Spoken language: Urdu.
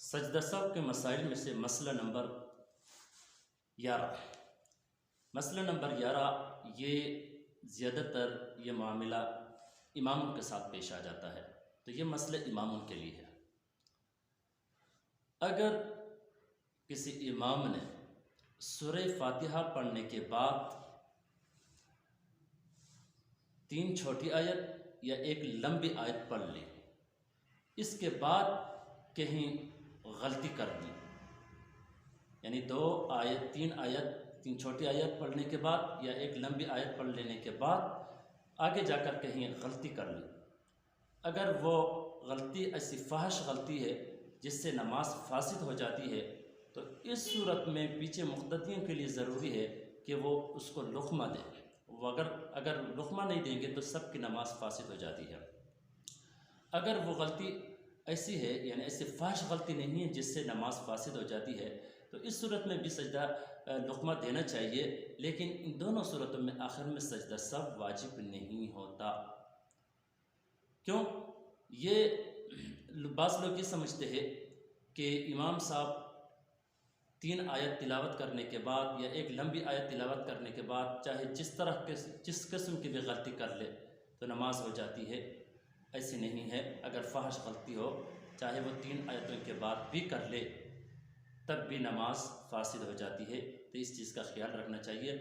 سجدہ سہو کے مسائل میں سے مسئلہ نمبر 11 یہ زیادہ تر یہ معاملہ اماموں کے ساتھ پیش آ جاتا ہے، تو یہ مسئلہ اماموں کے لیے ہے۔ اگر کسی امام نے سورہ فاتحہ پڑھنے کے بعد 3 چھوٹی آیت یا ایک لمبی آیت پڑھ لی، اس کے بعد کہیں غلطی کر دی، یعنی 3 چھوٹی آیت پڑھنے کے بعد یا ایک لمبی آیت پڑھ لینے کے بعد آگے جا کر کہیں غلطی کر لی، اگر وہ غلطی ایسی فحش غلطی ہے جس سے نماز فاسد ہو جاتی ہے، تو اس صورت میں پیچھے مقتدیوں کے لیے ضروری ہے کہ وہ اس کو لقمہ دیں۔ وہ اگر لقمہ نہیں دیں گے تو سب کی نماز فاسد ہو جاتی ہے۔ اگر وہ غلطی ایسی ہے، یعنی ایسی فحش غلطی نہیں ہے جس سے نماز فاسد ہو جاتی ہے، تو اس صورت میں بھی سجدہ لقمہ دینا چاہیے، لیکن ان دونوں صورتوں میں آخر میں سجدہ سہو واجب نہیں ہوتا۔ کیوں؟ یہ بعض لوگ یہ سمجھتے ہیں کہ امام صاحب 3 آیت تلاوت کرنے کے بعد یا ایک لمبی آیت تلاوت کرنے کے بعد چاہے جس قسم کی بھی غلطی کر لے تو نماز ہو جاتی ہے۔ ایسی نہیں ہے، اگر فحش غلطی ہو چاہے وہ 3 آیتوں کے بعد بھی کر لے تب بھی نماز فاسد ہو جاتی ہے، تو اس چیز کا خیال رکھنا چاہیے۔